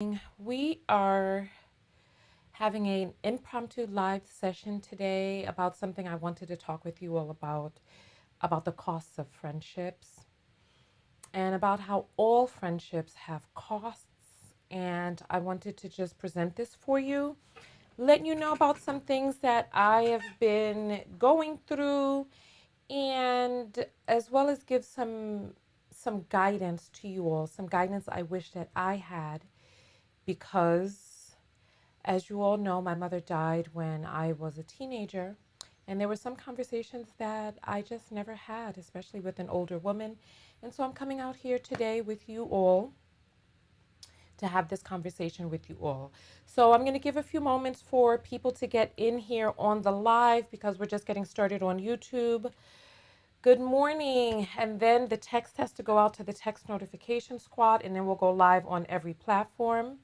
We are having an impromptu live session today about something I wanted to talk with you all about the costs of friendships and about how all friendships have costs. And I wanted to just present this for you, let you know about some things that I have been going through, and as well as give some guidance to you all, some guidance I wish that I had because, as you all know, my mother died when I was a teenager, and there were some conversations that I just never had, especially with an older woman. And so I'm coming out here today with you all to have this conversation with you all. So I'm going to give a few moments for people to get in here on the live because we're just getting started on YouTube. Good morning. And then the text has to go out to the text notification squad, and then we'll go live on every platform.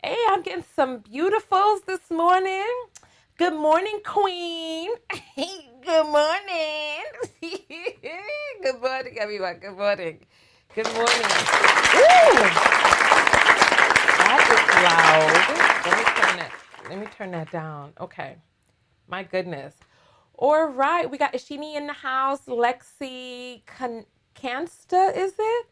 Hey, I'm getting some beautifuls this morning. Good morning, Queen. Good morning. Good morning, everyone. Good morning. Good morning. Ooh, that is loud. Let me turn that down. Okay. My goodness. All right. We got Ashini in the house. Lexi Cansta, is it?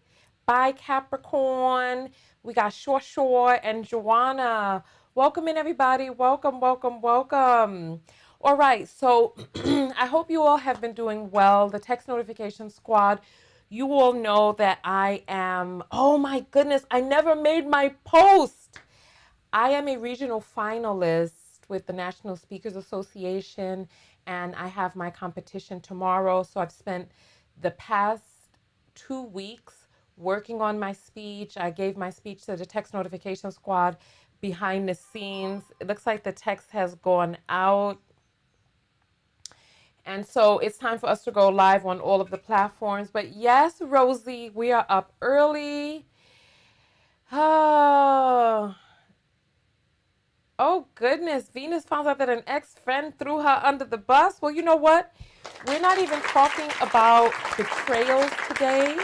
By Capricorn. We got Shore and Joanna. Welcome in, everybody. Welcome, welcome, welcome. All right. So I hope you all have been doing well. The text notification squad, you all know that I am, oh my goodness, I never made my post. I am a regional finalist with the National Speakers Association, and I have my competition tomorrow. So I've spent the past 2 weeks working on my speech. I gave my speech to the text notification squad behind the scenes. It looks like the text has gone out. And so it's time for us to go live on all of the platforms. But yes, Rosie, we are up early. Oh. Oh, goodness. Venus found out that an ex-friend threw her under the bus. Well, you know what? We're not even talking about betrayals today.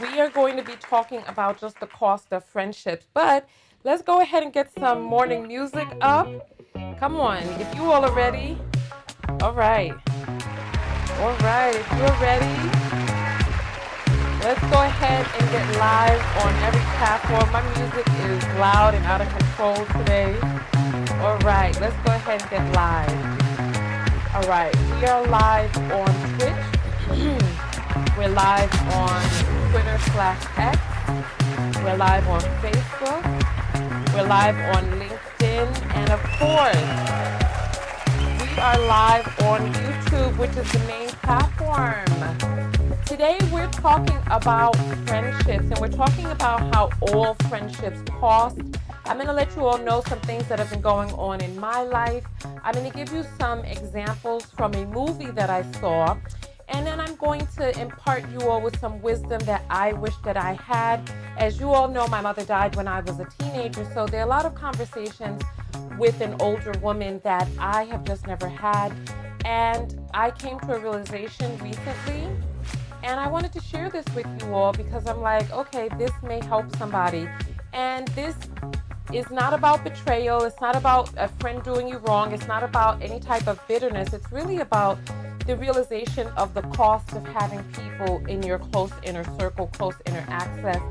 We are going to be talking about just the cost of friendships. But let's go ahead and get some morning music up. Come on. If you all are ready. All right. All right. If you're ready, let's go ahead and get live on every platform. My music is loud and out of control today. All right, let's go ahead and get live. All right, we are live on Twitch. We're live on Twitter/X. We're live on Facebook. We're live on LinkedIn. And of course, we are live on YouTube, which is the main platform. Today we're talking about friendships, and we're talking about how all friendships cost. I'm going to let you all know some things that have been going on in my life. I'm going to give you some examples from a movie that I saw, and then I'm going to impart you all with some wisdom that I wish that I had. As you all know, my mother died when I was a teenager, so there are a lot of conversations with an older woman that I have just never had, and I came to a realization recently. And I wanted to share this with you all because I'm like, okay, this may help somebody. And this is not about betrayal. It's not about a friend doing you wrong. It's not about any type of bitterness. It's really about the realization of the cost of having people in your close inner circle, close inner access,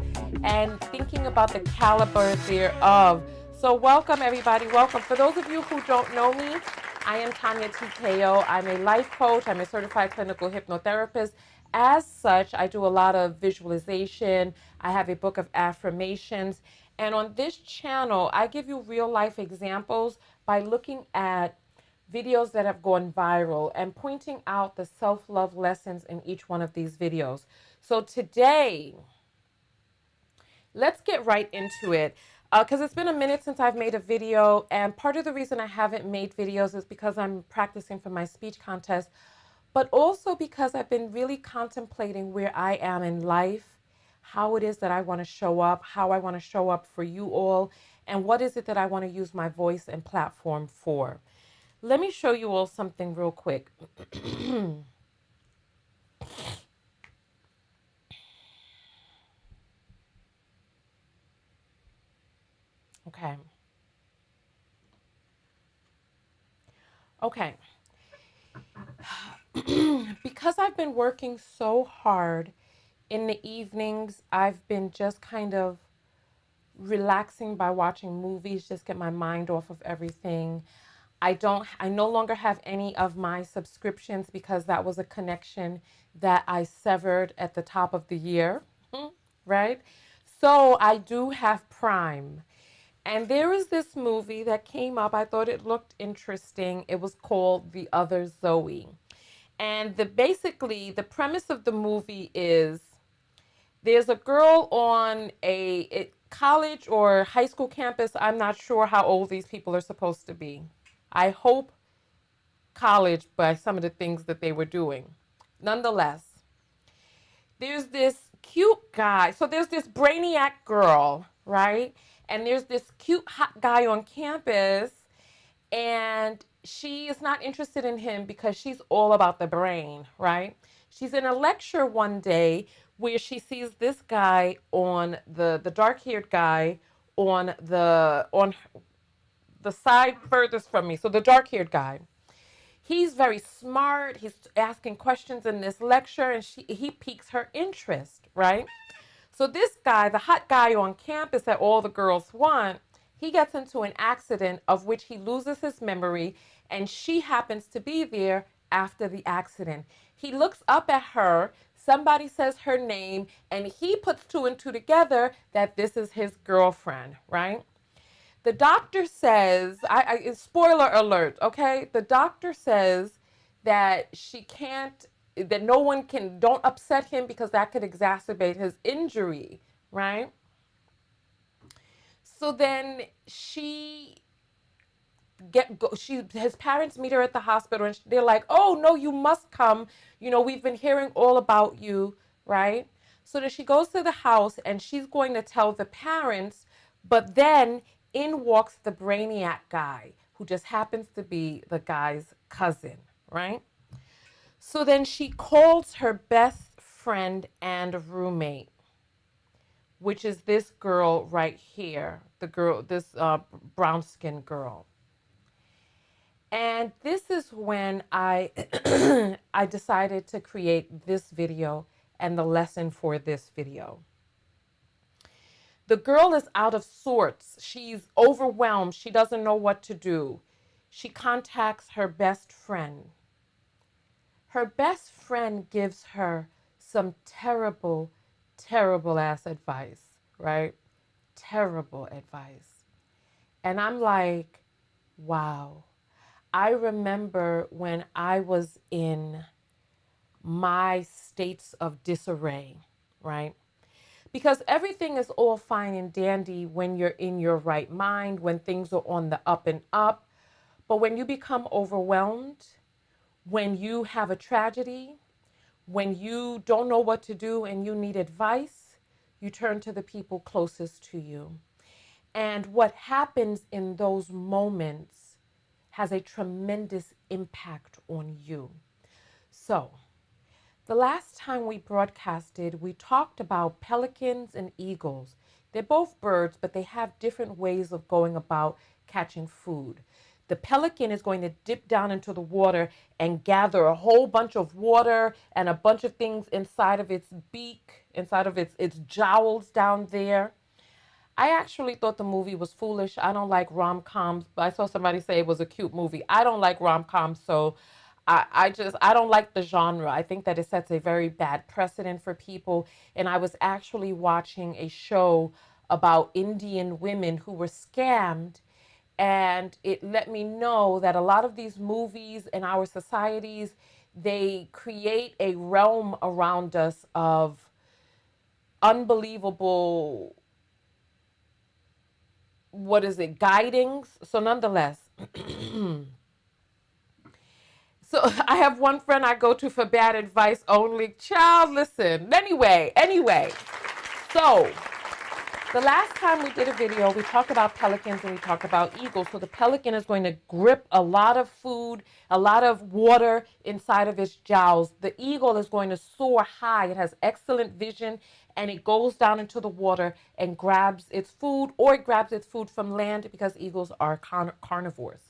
and thinking about the caliber thereof. So welcome, everybody. Welcome. For those of you who don't know me, I am Tonya Tko. I'm a life coach. I'm a certified clinical hypnotherapist. As such, I do a lot of visualization. I have a book of affirmations. And on this channel, I give you real life examples by looking at videos that have gone viral and pointing out the self-love lessons in each one of these videos. So today, let's get right into it. Because it's been a minute since I've made a video. And part of the reason I haven't made videos is because I'm practicing for my speech contest, but also because I've been really contemplating where I am in life, how it is that I want to show up, how I want to show up for you all, and what is it that I want to use my voice and platform for. Let me show you all something real quick. Okay. Okay. Because I've been working so hard in the evenings, I've been just kind of relaxing by watching movies, just get my mind off of everything. I no longer have any of my subscriptions because that was a connection that I severed at the top of the year, right? So I do have Prime. And there is this movie that came up. I thought it looked interesting. It was called The Other Zoe. And basically the premise of the movie is there's a girl on a college or high school campus. I'm not sure how old these people are supposed to be. I hope college by some of the things that they were doing. Nonetheless, there's this cute guy. So there's this brainiac girl, right? And there's this cute hot guy on campus, and she is not interested in him because she's all about the brain, right? She's in a lecture one day where she sees this guy on the dark-haired guy on the side furthest from me. So the dark-haired guy. He's very smart. He's asking questions in this lecture, and he piques her interest, right? So this guy, the hot guy on campus that all the girls want, he gets into an accident of which he loses his memory, and she happens to be there after the accident. He looks up at her, somebody says her name, and he puts two and two together that this is his girlfriend, right? The doctor says, spoiler alert, okay? The doctor says that she can't, that no one can, don't upset him because that could exacerbate his injury, right? So then his parents meet her at the hospital, and they're like, oh no, you must come. You know, we've been hearing all about you, right? So then she goes to the house and she's going to tell the parents, but then in walks the brainiac guy who just happens to be the guy's cousin, right? So then she calls her best friend and roommate, which is this girl right here, this brown skinned girl. And this is when I I decided to create this video and the lesson for this video. The girl is out of sorts. She's overwhelmed. She doesn't know what to do. She contacts her best friend. Her best friend gives her some terrible, terrible ass advice, right? Terrible advice. And I'm like, wow. I remember when I was in my states of disarray, right? Because everything is all fine and dandy when you're in your right mind, when things are on the up and up. But when you become overwhelmed, when you have a tragedy, when you don't know what to do and you need advice, you turn to the people closest to you. And what happens in those moments has a tremendous impact on you. So, the last time we broadcasted, we talked about pelicans and eagles. They're both birds, but they have different ways of going about catching food. The pelican is going to dip down into the water and gather a whole bunch of water and a bunch of things inside of its beak, inside of its jowls down there. I actually thought the movie was foolish. I don't like rom-coms, but I saw somebody say it was a cute movie. I don't like rom-coms, so I don't like the genre. I think that it sets a very bad precedent for people. And I was actually watching a show about Indian women who were scammed, and it let me know that a lot of these movies in our societies, they create a realm around us of unbelievable, what is it, guidings. So nonetheless, so I have one friend I go to for bad advice only. Child, listen. Anyway. So the last time we did a video, we talked about pelicans and we talked about eagles. So the pelican is going to grip a lot of food, a lot of water inside of its jowls. The eagle is going to soar high. It has excellent vision and it goes down into the water and grabs its food, or it grabs its food from land because eagles are carnivores.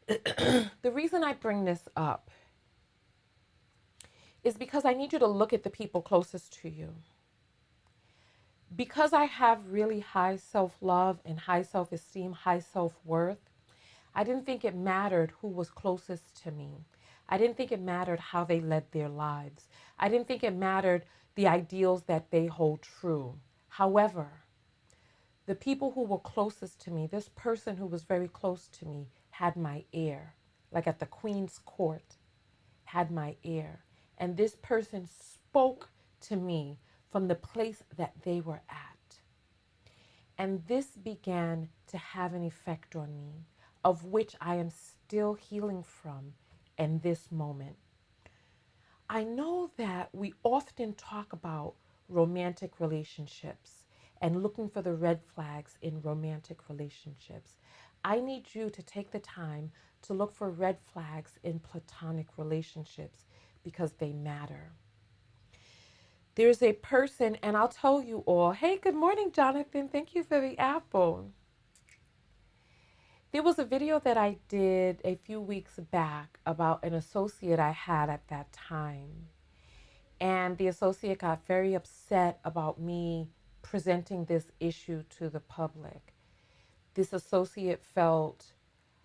The reason I bring this up is because I need you to look at the people closest to you. Because I have really high self-love and high self-esteem, high self-worth, I didn't think it mattered who was closest to me. I didn't think it mattered how they led their lives. I didn't think it mattered the ideals that they hold true. However, the people who were closest to me, this person who was very close to me, had my ear, like at the Queen's Court, had my ear. And this person spoke to me from the place that they were at. And this began to have an effect on me, of which I am still healing from in this moment. I know that we often talk about romantic relationships and looking for the red flags in romantic relationships. I need you to take the time to look for red flags in platonic relationships because they matter. There's a person, and I'll tell you all, hey, good morning, Jonathan. Thank you for the apple. There was a video that I did a few weeks back about an associate I had at that time. And the associate got very upset about me presenting this issue to the public. This associate felt,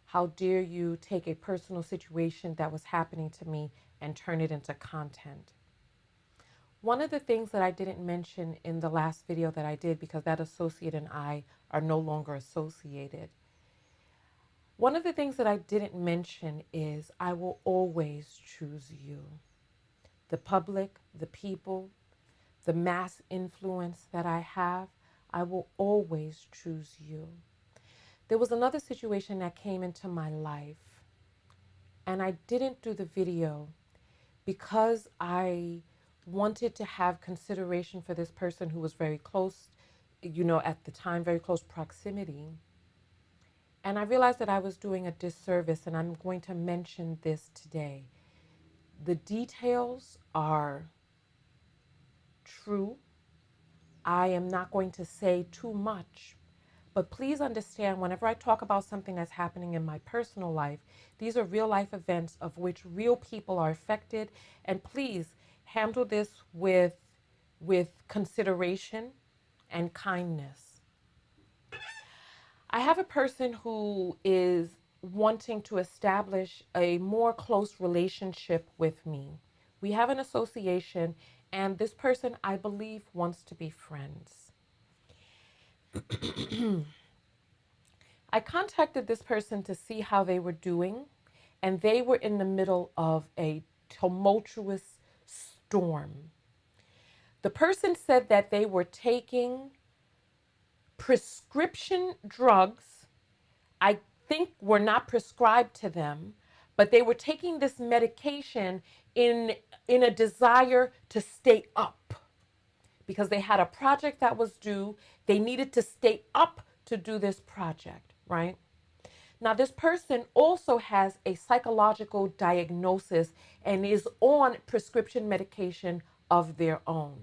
how dare you take a personal situation that was happening to me and turn it into content. One of the things that I didn't mention in the last video that I did, because that associate and I are no longer associated, one of the things that I didn't mention is I will always choose you. The public, the people, the mass influence that I have, I will always choose you. There was another situation that came into my life, and I didn't do the video because I wanted to have consideration for this person who was very close, at the time, very close proximity. And I realized that I was doing a disservice, and I'm going to mention this today. The details are true. I am not going to say too much, but please understand, whenever I talk about something that's happening in my personal life, these are real life events of which real people are affected, and please handle this with consideration and kindness. I have a person who is wanting to establish a more close relationship with me. We have an association, and this person, I believe, wants to be friends. I contacted this person to see how they were doing, and they were in the middle of a tumultuous storm. The person said that they were taking prescription drugs. I think were not prescribed to them, but they were taking this medication in a desire to stay up because they had a project that was due. They needed to stay up to do this project, right? Now, this person also has a psychological diagnosis and is on prescription medication of their own.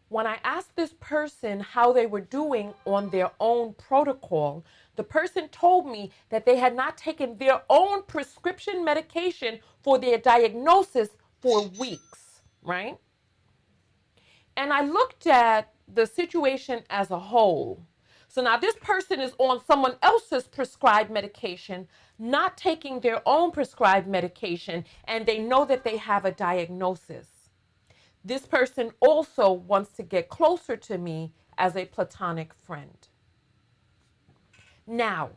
When I asked this person how they were doing on their own protocol, the person told me that they had not taken their own prescription medication for their diagnosis for weeks, right? And I looked at the situation as a whole. So now this person is on someone else's prescribed medication, not taking their own prescribed medication, and they know that they have a diagnosis. This person also wants to get closer to me as a platonic friend. Now,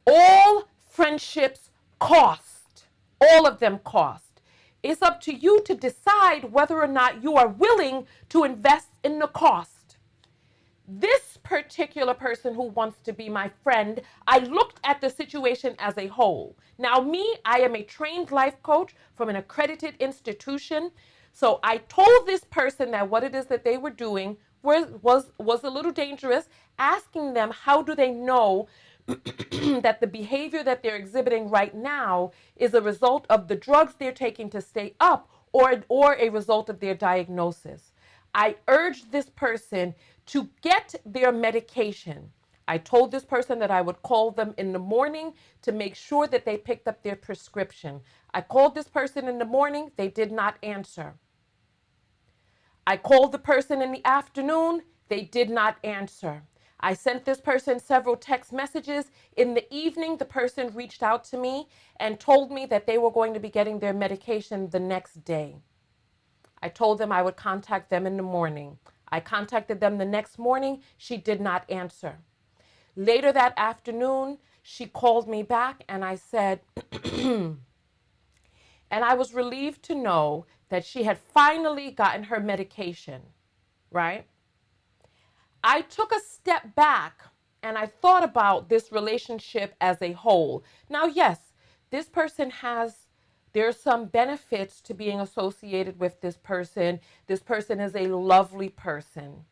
all friendships cost. All of them cost. It's up to you to decide whether or not you are willing to invest in the cost. This particular person who wants to be my friend, I looked at the situation as a whole. Now, me, I am a trained life coach from an accredited institution. So I told this person that what it is that they were doing was a little dangerous, asking them how do they know that the behavior that they're exhibiting right now is a result of the drugs they're taking to stay up or a result of their diagnosis. I urged this person to get their medication. I told this person that I would call them in the morning to make sure that they picked up their prescription. I called this person in the morning. They did not answer. I called the person in the afternoon. They did not answer. I sent this person several text messages. In the evening, the person reached out to me and told me that they were going to be getting their medication the next day. I told them I would contact them in the morning. I contacted them the next morning. She did not answer. Later that afternoon, she called me back and I said, and I was relieved to know that she had finally gotten her medication, right? I took a step back and I thought about this relationship as a whole. Now, yes, this person there's some benefits to being associated with this person. This person is a lovely person.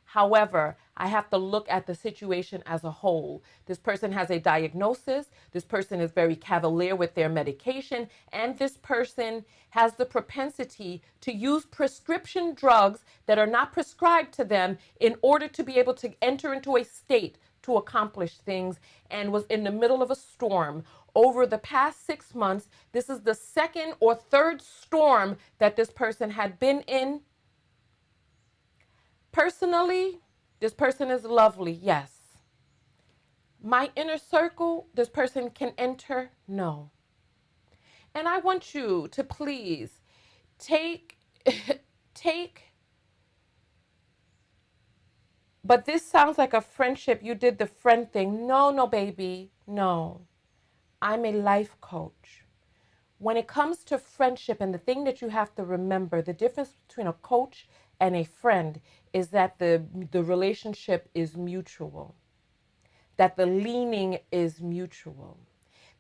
However, I have to look at the situation as a whole. This person has a diagnosis. This person is very cavalier with their medication. And this person has the propensity to use prescription drugs that are not prescribed to them in order to be able to enter into a state to accomplish things, and was in the middle of a storm. Over the past 6 months, this is the second or third storm that this person had been in. Personally, this person is lovely, yes. My inner circle, this person can enter, no. And I want you to please take, but this sounds like a friendship. You did the friend thing. No, baby, no. I'm a life coach. When it comes to friendship, and the thing that you have to remember, the difference between a coach and a friend is that the relationship is mutual, that the leaning is mutual,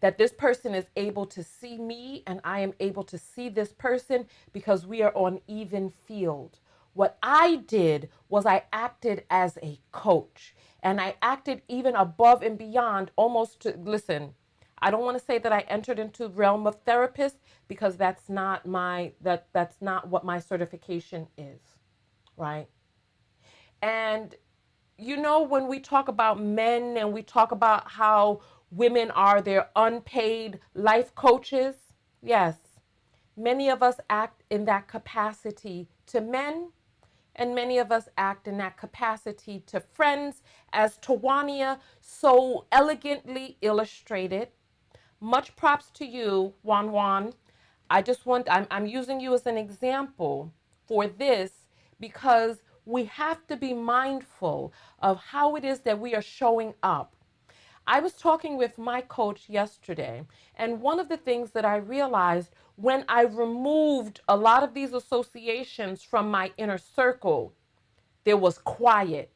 that this person is able to see me and I am able to see this person because we are on even field. What I did was I acted as a coach, and I acted even above and beyond, almost to, listen, I don't want to say that I entered into the realm of therapist because that's not what my certification is, right? And when we talk about men and we talk about how women are their unpaid life coaches, yes, many of us act in that capacity to men, and many of us act in that capacity to friends, as Tonya so elegantly illustrated. Much props to you, Juan Juan. I'm using you as an example for this because we have to be mindful of how it is that we are showing up. I was talking with my coach yesterday, and one of the things that I realized when I removed a lot of these associations from my inner circle, there was quiet.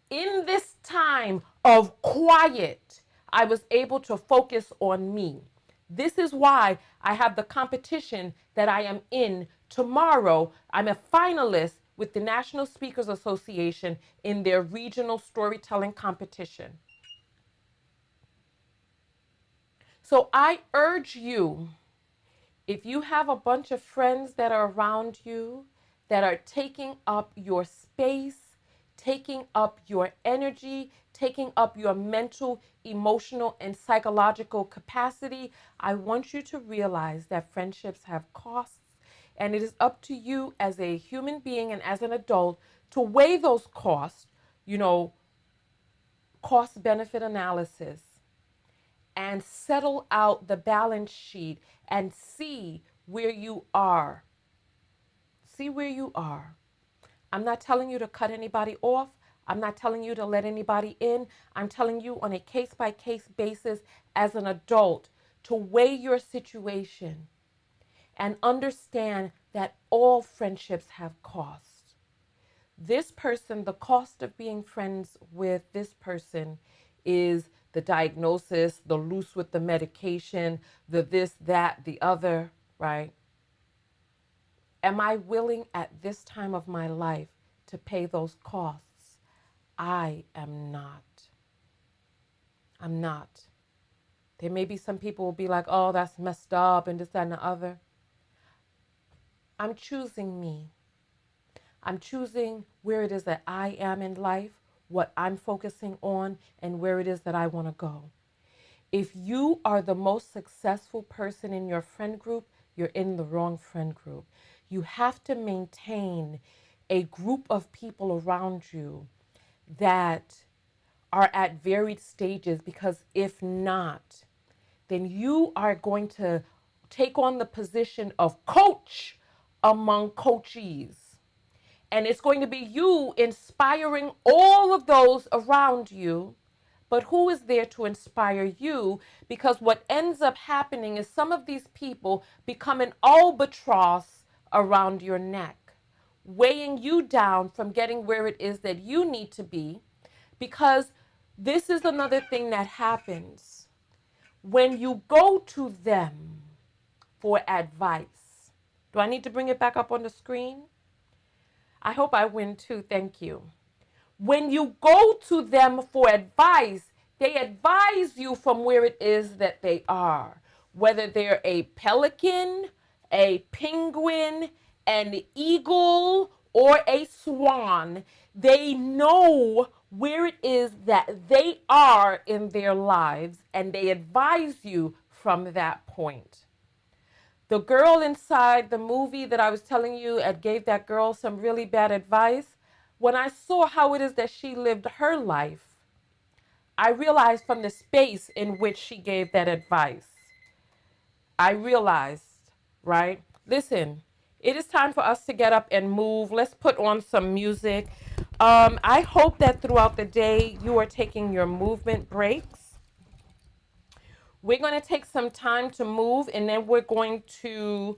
In this time of quiet, I was able to focus on me. This is why I have the competition that I am in tomorrow. I'm a finalist with the National Speakers Association in their regional storytelling competition. So I urge you, if you have a bunch of friends that are around you that are taking up your space, taking up your energy, taking up your mental, emotional, and psychological capacity, I want you to realize that friendships have costs, and it is up to you as a human being and as an adult to weigh those costs, cost benefit analysis, and settle out the balance sheet and see where you are. See where you are. I'm not telling you to cut anybody off. I'm not telling you to let anybody in. I'm telling you on a case-by-case basis as an adult to weigh your situation and understand that all friendships have costs. This person, the cost of being friends with this person is the diagnosis, the loose with the medication, the this, that, the other, right? Am I willing at this time of my life to pay those costs? I am not. I'm not. There may be some people will be like, oh, that's messed up and this, that, and the other. I'm choosing me. I'm choosing where it is that I am in life, what I'm focusing on, and where it is that I want to go. If you are the most successful person in your friend group, you're in the wrong friend group. You have to maintain a group of people around you that are at varied stages, because if not, then you are going to take on the position of coach among coachees. And it's going to be you inspiring all of those around you. But who is there to inspire you? Because what ends up happening is some of these people become an albatross around your neck, weighing you down from getting where it is that you need to be. Because this is another thing that happens when you go to them for advice. Do I need to bring it back up on the screen? I hope I win too. Thank you. When you go to them for advice, they advise you from where it is that they are. Whether they're a pelican, a penguin, an eagle, or a swan, they know where it is that they are in their lives, and they advise you from that point. The girl inside the movie that I was telling you, I gave that girl some really bad advice. When I saw how it is that she lived her life, I realized from the space in which she gave that advice. I realized, right? Listen, it is time for us to get up and move. Let's put on some music. I hope that throughout the day you are taking your movement breaks. We're going to take some time to move, and then we're going to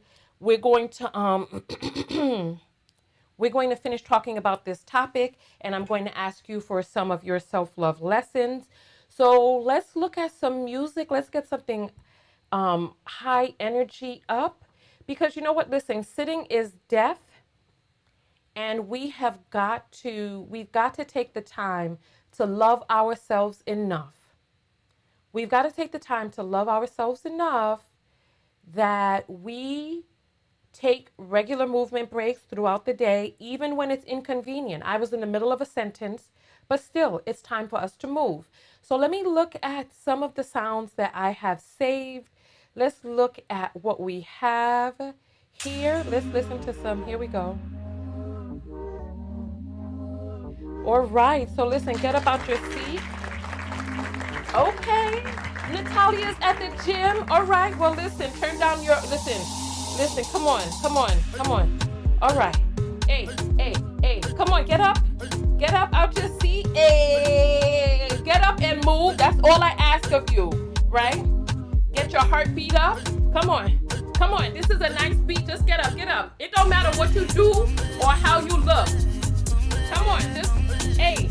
finish talking about this topic, and I'm going to ask you for some of your self-love lessons. So let's look at some music. Let's get something high energy up, because you know what? Listen, sitting is death, and we've got to take the time to love ourselves enough. We've got to take the time to love ourselves enough that we take regular movement breaks throughout the day, even when it's inconvenient. I was in the middle of a sentence, but still, it's time for us to move. So let me look at some of the sounds that I have saved. Let's look at what we have here. Let's listen to some. Here we go. All right. So listen, get up out your seat. Okay. Natalia's at the gym. All right. Well, listen, turn down your, listen, come on. All right. Hey. Come on, get up out your seat. Hey, get up and move. That's all I ask of you, right? Get your heartbeat up. Come on. This is a nice beat. Just get up. It don't matter what you do or how you look. Come on, just, hey.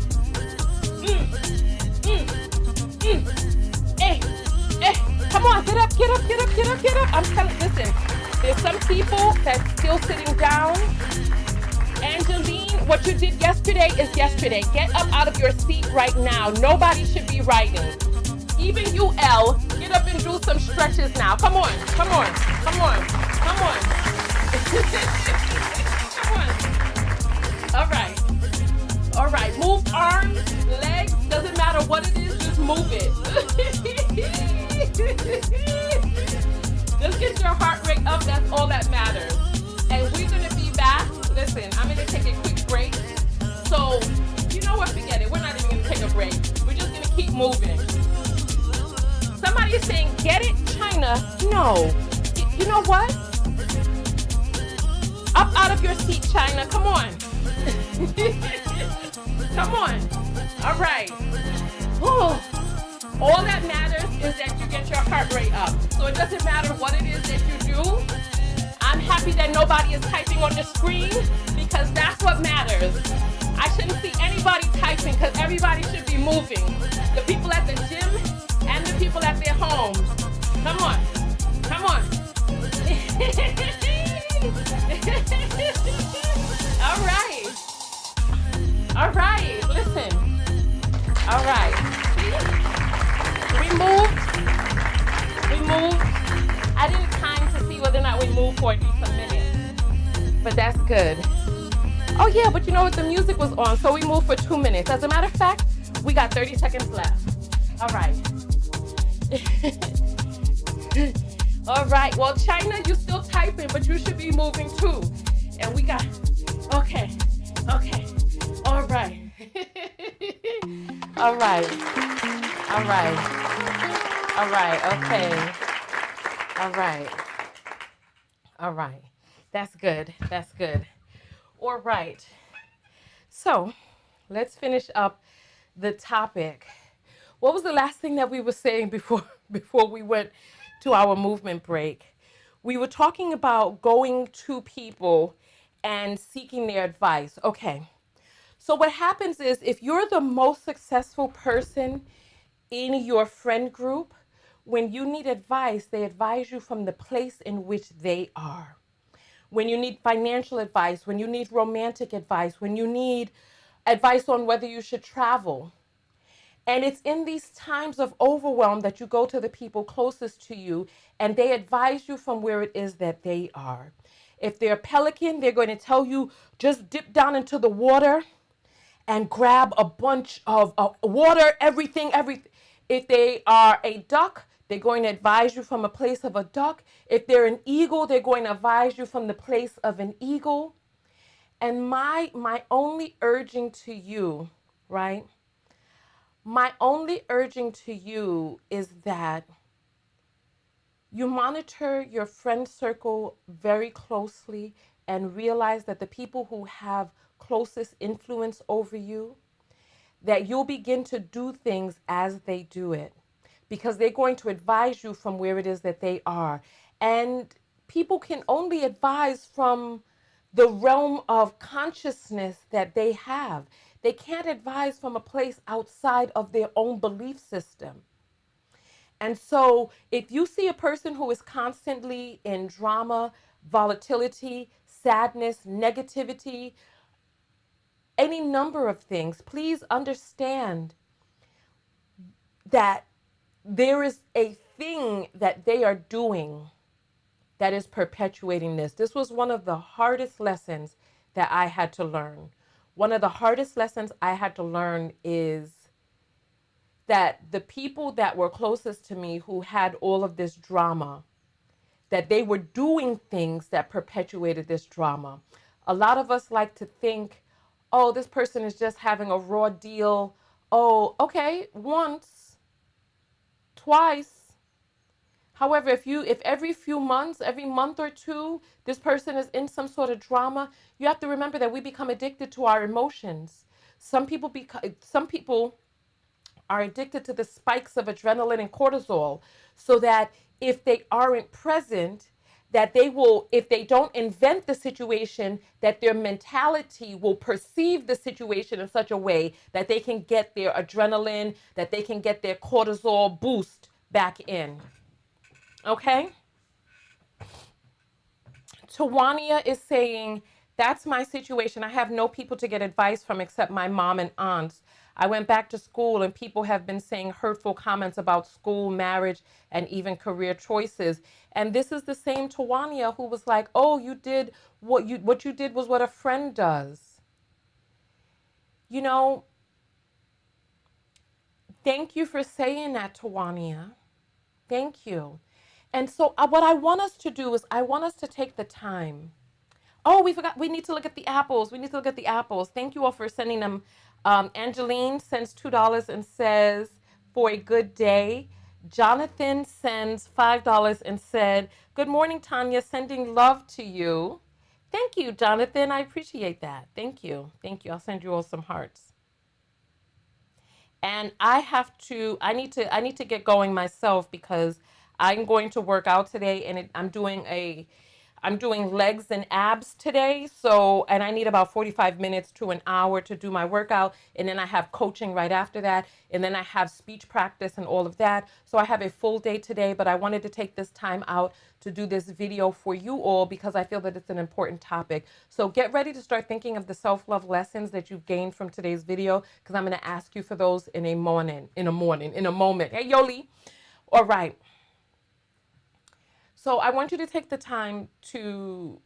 Hey, come on, get up. I'm telling you, listen, there's some people that's still sitting down. Angeline, what you did yesterday is yesterday. Get up out of your seat right now. Nobody should be writing. Even you, Elle, get up and do some stretches now. Come on. Come on. All right, move arms, legs, doesn't matter what it is, just move it. Just get your heart rate up, that's all that matters. And we're going to be back. Listen, I'm going to take a quick break. So, you know what, forget it. We're not even going to take a break. We're just going to keep moving. Somebody is saying, get it, China. No. You know what? Up out of your seat, China. Come on. Come on. All right. Whew. All that matters is that you get your heart rate up. So it doesn't matter what it is that you do. I'm happy that nobody is typing on the screen, because that's what matters. I shouldn't see anybody typing, because everybody should be moving. The people at the gym and the people at their homes. Come on. All right, listen. All right. We moved. I didn't time to see whether or not we moved for at least a minute, but that's good. Oh yeah, but you know what? The music was on, so we moved for 2 minutes. As a matter of fact, we got 30 seconds left. All right. All right. Well, China, you still typing, but you should be moving too. And we got, okay. Okay. All right. All right. All right. All right. Okay. All right. All right. That's good. That's good. All right. So let's finish up the topic. What was the last thing that we were saying before we went to our movement break? We were talking about going to people and seeking their advice. Okay. So what happens is if you're the most successful person in your friend group, when you need advice, they advise you from the place in which they are. When you need financial advice, when you need romantic advice, when you need advice on whether you should travel. And it's in these times of overwhelm that you go to the people closest to you and they advise you from where it is that they are. If they're a pelican, they're going to tell you just dip down into the water and grab a bunch of water, everything. If they are a duck, they're going to advise you from a place of a duck. If they're an eagle, they're going to advise you from the place of an eagle. And my only urging to you, right? My only urging to you is that you monitor your friend circle very closely and realize that the people who have closest influence over you, that you'll begin to do things as they do it because they're going to advise you from where it is that they are. And people can only advise from the realm of consciousness that they have. They can't advise from a place outside of their own belief system. And so if you see a person who is constantly in drama, volatility, sadness, negativity, any number of things, please understand that there is a thing that they are doing that is perpetuating this. This was one of the hardest lessons that I had to learn. One of the hardest lessons I had to learn is that the people that were closest to me who had all of this drama, that they were doing things that perpetuated this drama. A lot of us like to think, oh, this person is just having a raw deal. Oh, okay, once, twice. However, if every few months, every month or two, this person is in some sort of drama, you have to remember that we become addicted to our emotions. Some people are addicted to the spikes of adrenaline and cortisol, so that if they aren't present, that they will, if they don't invent the situation, that their mentality will perceive the situation in such a way that they can get their adrenaline, that they can get their cortisol boost back in. Okay? Tawania is saying, that's my situation. I have no people to get advice from except my mom and aunts. I went back to school and people have been saying hurtful comments about school, marriage, and even career choices. And this is the same Tawania who was like, oh, you did what you did was what a friend does. You know, thank you for saying that, Tawania. Thank you. And so what I want us to do is I want us to take the time. Oh, we forgot. We need to look at the apples. We need to look at the apples. Thank you all for sending them. Angeline sends $2 and says, for a good day. Jonathan sends $5 and said, good morning, Tonya. Sending love to you. Thank you, Jonathan. I appreciate that. Thank you. Thank you. I'll send you all some hearts. And I need to get going myself because I'm going to work out today and I'm doing legs and abs today. So, and I need about 45 minutes to an hour to do my workout. And then I have coaching right after that. And then I have speech practice and all of that. So I have a full day today, but I wanted to take this time out to do this video for you all because I feel that it's an important topic. So get ready to start thinking of the self-love lessons that you've gained from today's video because I'm going to ask you for those in a moment. Hey, Yoli. All right. So I want you to take the time to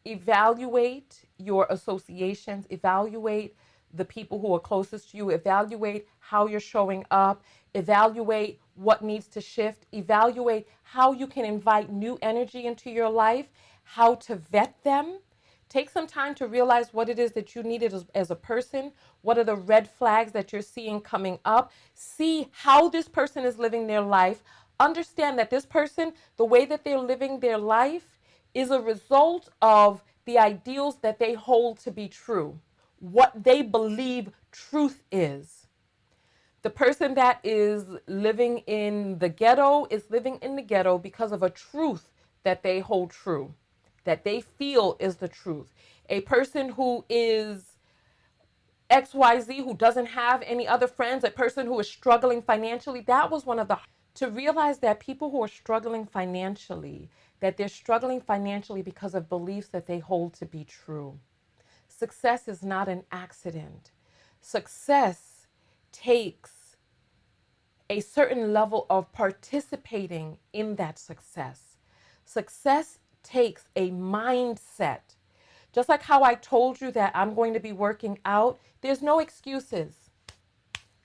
Evaluate your associations, evaluate the people who are closest to you, evaluate how you're showing up, evaluate what needs to shift, evaluate how you can invite new energy into your life, how to vet them. Take some time to realize what it is that you needed as a person. What are the red flags that you're seeing coming up? See how this person is living their life. Understand that this person, the way that they're living their life, is a result of the ideals that they hold to be true, what they believe truth is. The person that is living in the ghetto is living in the ghetto because of a truth that they hold true, that they feel is the truth. A person who is XYZ, who doesn't have any other friends, a person who is struggling financially, that was one of the, to realize that people who are struggling financially, that they're struggling financially because of beliefs that they hold to be true. Success is not an accident. Success takes a certain level of participating in that success. Success takes a mindset. Just like how I told you that I'm going to be working out, there's no excuses.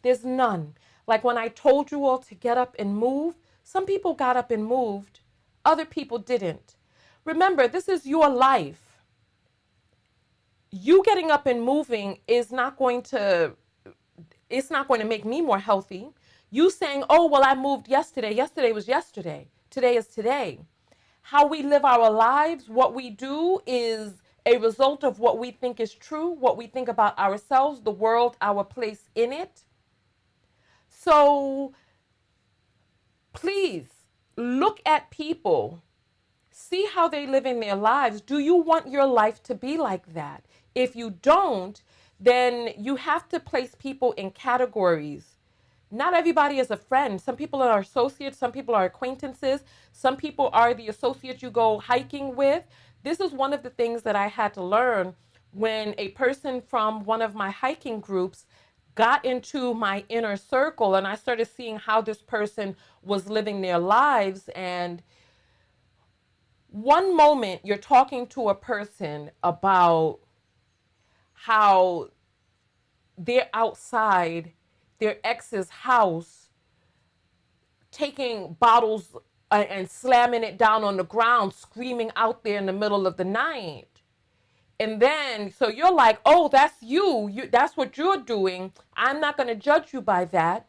There's none. Like when I told you all to get up and move, some people got up and moved, other people didn't. Remember, this is your life. You getting up and moving is not going to, it's not going to make me more healthy. You saying, oh, well, I moved yesterday. Yesterday was yesterday. Today is today. How we live our lives, what we do is a result of what we think is true, what we think about ourselves, the world, our place in it. So please look at people, see how they live in their lives. Do you want your life to be like that? If you don't, then you have to place people in categories. Not everybody is a friend. Some people are associates, some people are acquaintances, some people are the associates you go hiking with. This is one of the things that I had to learn when a person from one of my hiking groups got into my inner circle and I started seeing how this person was living their lives. And one moment you're talking to a person about how they're outside their ex's house taking bottles and slamming it down on the ground, screaming out there in the middle of the night. And then, so you're like, oh, that's you, that's what you're doing. I'm not going to judge you by that.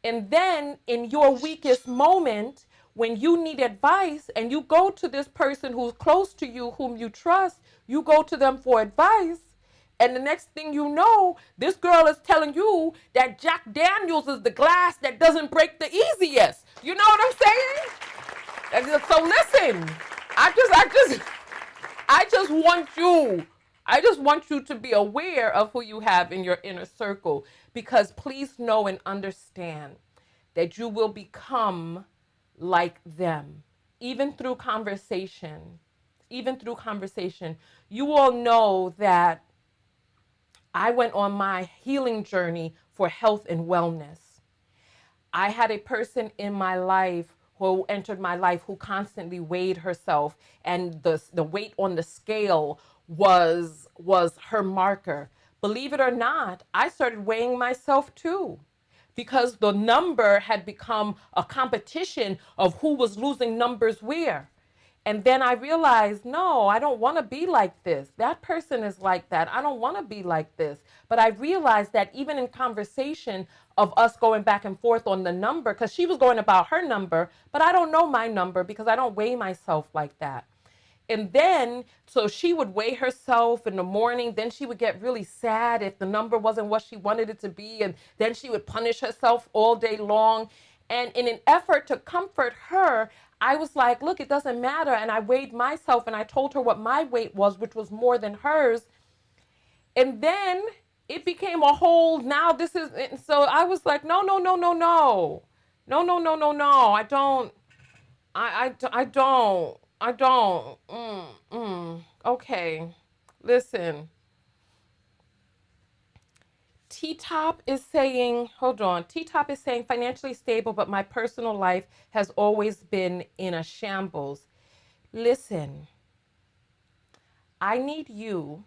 And then in your weakest moment, when you need advice and you go to this person who's close to you, whom you trust, you go to them for advice. And the next thing you know, this girl is telling you that Jack Daniels is the glass that doesn't break the easiest. You know what I'm saying? So listen, I just want you to be aware of who you have in your inner circle, because please know and understand that you will become like them, even through conversation. Even through conversation, you all know that I went on my healing journey for health and wellness. I had a person in my life who entered my life who constantly weighed herself, and the weight on the scale was her marker. Believe it or not, I started weighing myself too, because the number had become a competition of who was losing numbers where. And then I realized, no, I don't want to be like this. That person is like that. I don't want to be like this. But I realized that even in conversation of us going back and forth on the number, because she was going about her number, but I don't know my number because I don't weigh myself like that. And then, so she would weigh herself in the morning. Then she would get really sad if the number wasn't what she wanted it to be. And then she would punish herself all day long. And in an effort to comfort her, I was like, look, it doesn't matter. And I weighed myself and I told her what my weight was, which was more than hers. And then it became a whole, now this is, so I was like, no, no, no, no, no. No, no, no, no, no. I don't. Okay. Listen. T-Top is saying, hold on. T-Top is saying financially stable, but my personal life has always been in a shambles. Listen, I need you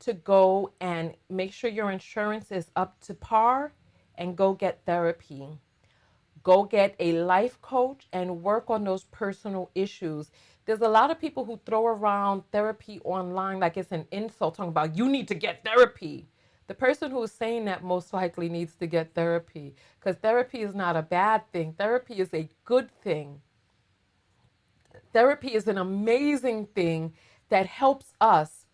to go and make sure your insurance is up to par and go get therapy. Go get a life coach and work on those personal issues. There's a lot of people who throw around therapy online like it's an insult, talking about you need to get therapy. The person who is saying that most likely needs to get therapy, because therapy is not a bad thing. Therapy is a good thing. Therapy is an amazing thing that helps us.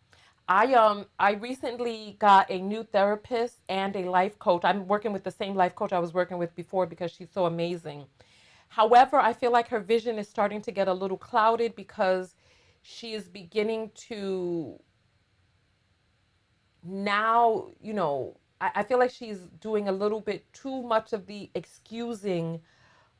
I recently got a new therapist and a life coach. I'm working with the same life coach I was working with before because she's so amazing. However, I feel like her vision is starting to get a little clouded because she is beginning to now, I feel like she's doing a little bit too much of the excusing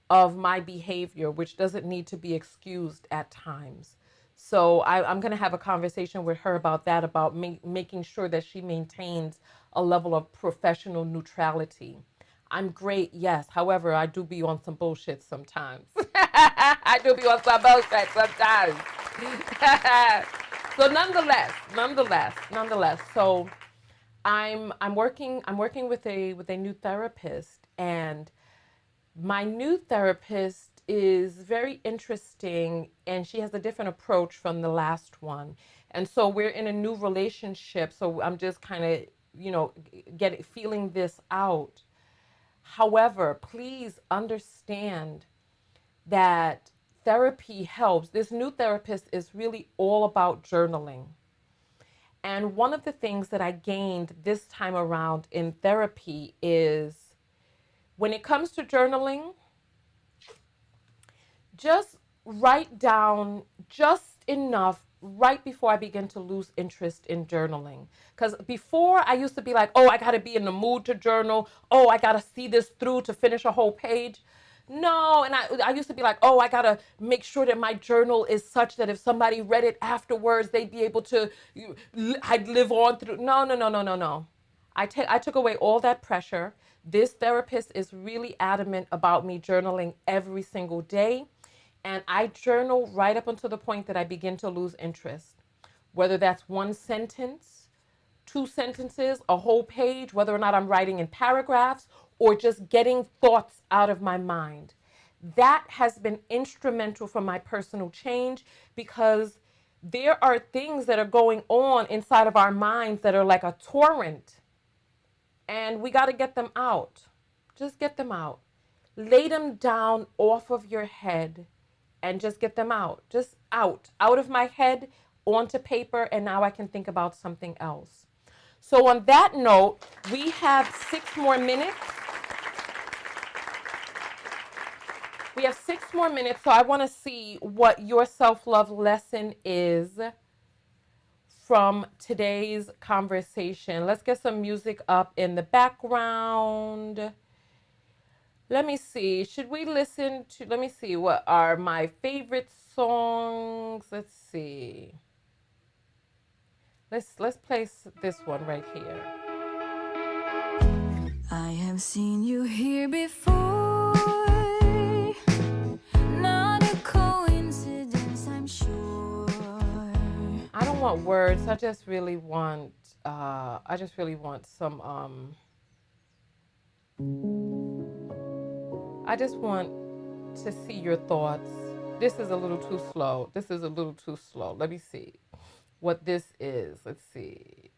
of my behavior, which doesn't need to be excused at times. So I'm going to have a conversation with her about that, about making sure that she maintains a level of professional neutrality. I'm great, yes. However, I do be on some bullshit sometimes. I do be on some bullshit sometimes. So nonetheless. So I'm working with a new therapist, and my new therapist is very interesting, and she has a different approach from the last one. And so we're in a new relationship. So I'm just kind of, feeling this out. However, please understand that therapy helps. This new therapist is really all about journaling. And one of the things that I gained this time around in therapy is when it comes to journaling, just write down just enough right before I begin to lose interest in journaling. Because before I used to be like, oh, I got to be in the mood to journal. Oh, I got to see this through to finish a whole page. No, and I used to be like, oh, I got to make sure that my journal is such that if somebody read it afterwards, they'd be able to, I'd live on through. No. I took away all that pressure. This therapist is really adamant about me journaling every single day. And I journal right up until the point that I begin to lose interest. Whether that's one sentence, two sentences, a whole page, whether or not I'm writing in paragraphs or just getting thoughts out of my mind. That has been instrumental for my personal change, because there are things that are going on inside of our minds that are like a torrent. And we got to get them out. Just get them out. Lay them down off of your head and just get them out. Just out of my head, onto paper, and now I can think about something else. So on that note, we have 6 more minutes. So I want to see what your self-love lesson is from today's conversation. Let's get some music up in the background. Let me see. Let me see what are my favorite songs. Let's see. Let's place this one right here. I have seen you here before. Not a coincidence, I'm sure. I don't want words. I just really want some I just want to see your thoughts. This is a little too slow. Let me see what this is. Let's see.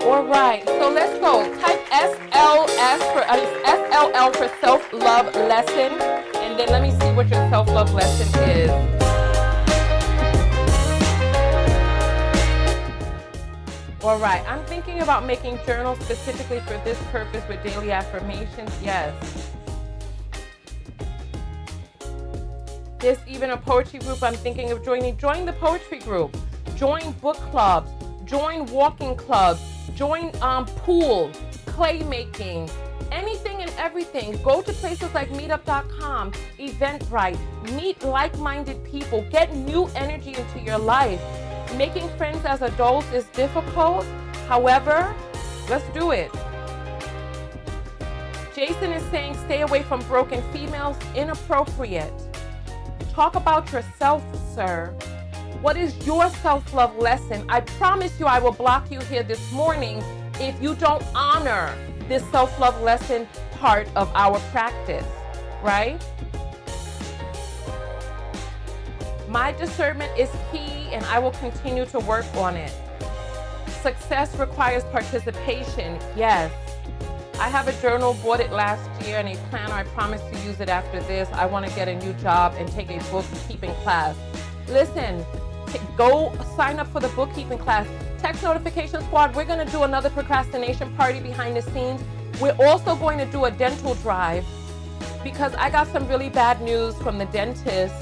All right, so let's go. Type SLL for self-love lesson, and then let me see what your self-love lesson is. All right, I'm thinking about making journals specifically for this purpose with daily affirmations. Yes. There's even a poetry group I'm thinking of joining. Join the poetry group. Join book clubs. Join walking clubs. Join pool, clay making, anything and everything. Go to places like meetup.com, Eventbrite. Meet like-minded people. Get new energy into your life. Making friends as adults is difficult. However, let's do it. Jason is saying stay away from broken females. Inappropriate. Talk about yourself, sir. What is your self-love lesson? I promise you I will block you here this morning if you don't honor this self-love lesson part of our practice, right? My discernment is key and I will continue to work on it. Success requires participation, yes. I have a journal, bought it last year, and a planner. I promise to use it after this. I want to get a new job and take a bookkeeping class. Listen, go sign up for the bookkeeping class. Text Notification Squad, we're going to do another procrastination party behind the scenes. We're also going to do a dental drive because I got some really bad news from the dentist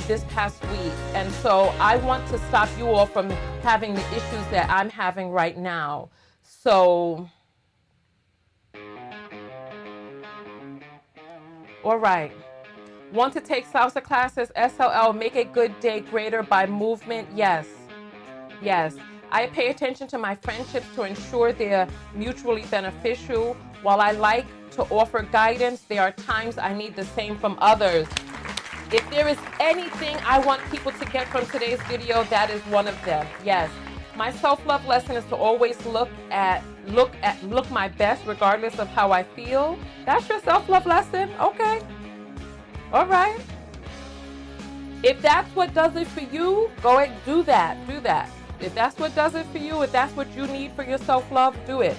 this past week. And so I want to stop you all from having the issues that I'm having right now. So, all right. Want to take salsa classes? SLL, make a good day greater by movement? Yes. Yes. I pay attention to my friendships to ensure they're mutually beneficial. While I like to offer guidance, there are times I need the same from others. If there is anything I want people to get from today's video, that is one of them. Yes. My self-love lesson is to always look my best regardless of how I feel. That's your self-love lesson? Okay. All right. If that's what does it for you, go ahead, do that. If that's what does it for you, if that's what you need for your self-love, do it.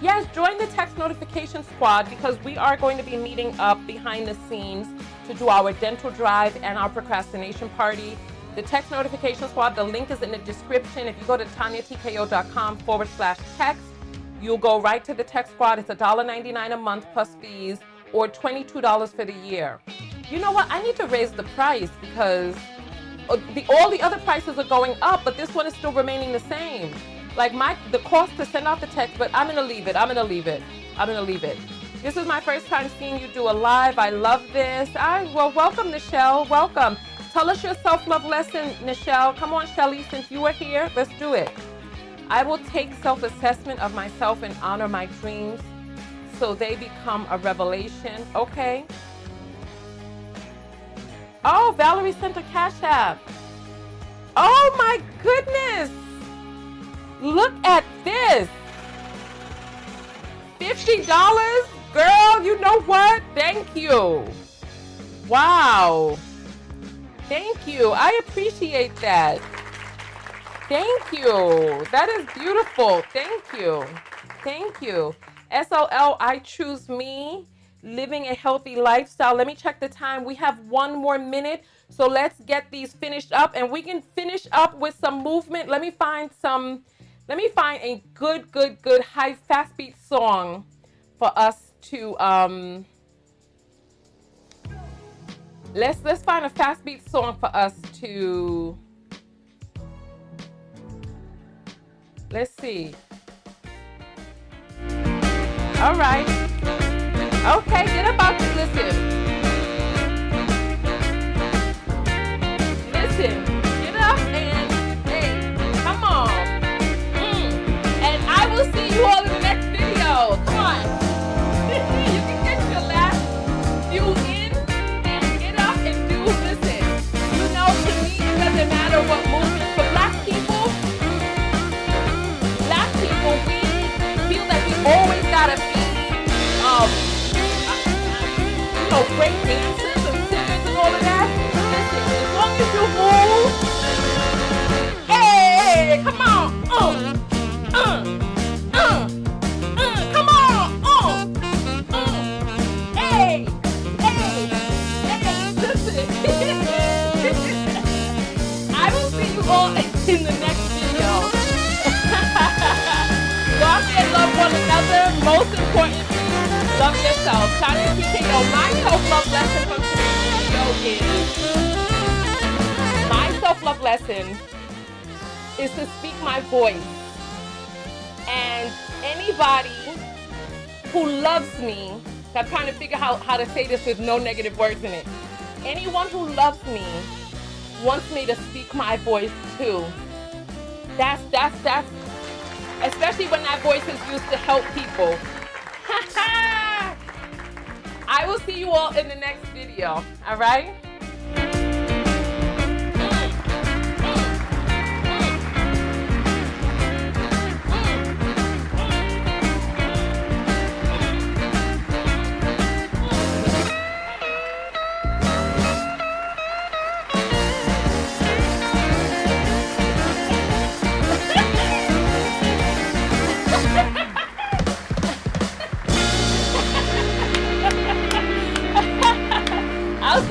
Yes, join the Text Notification Squad because we are going to be meeting up behind the scenes to do our dental drive and our procrastination party. The Text Notification Squad, the link is in the description. If you go to TonyaTko.com/text, you'll go right to the Text Squad. It's $1.99 a month plus fees, or $22 for the year. You know what? I need to raise the price because all the other prices are going up, but this one is still remaining the same. Like the cost to send out the text, but I'm gonna leave it. This is my first time seeing you do a live. I love this. Well, welcome, Nichelle. Welcome. Tell us your self-love lesson, Nichelle. Come on, Shelly, since you are here, let's do it. I will take self-assessment of myself and honor my dreams so they become a revelation. Okay. Oh, Valerie sent a Cash App. Oh my goodness. Look at this. $50? Girl, you know what? Thank you. Wow. Thank you. I appreciate that. Thank you. That is beautiful. Thank you. Thank you. SLL, I choose me. Living a healthy lifestyle. Let me check the time. We have 1 more minute. So let's get these finished up and we can finish up with some movement. Let me find a good high fast beat song for us to let's find a fast beat song for us to let's see. All right. Okay, get up out there. Listen, get up and hey, come on. And I will see you all in the next video. Come on. You can get your last few in and get up and do listen. You know, to me, it doesn't matter what movement. For black people, we feel that we always gotta be great dancers and singers and all of that. Listen, as long as you move, hey, come on, come on, hey, listen. I will see you all in the next video. Go out there and love one another. Most importantly, love yourself. Tonya Tko. My self-love lesson from today's video is my self-love lesson is to speak my voice. And anybody who loves me, I'm trying to figure out how to say this with no negative words in it. Anyone who loves me wants me to speak my voice too. That's especially when that voice is used to help people. I will see you all in the next video. All right?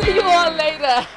See you all later.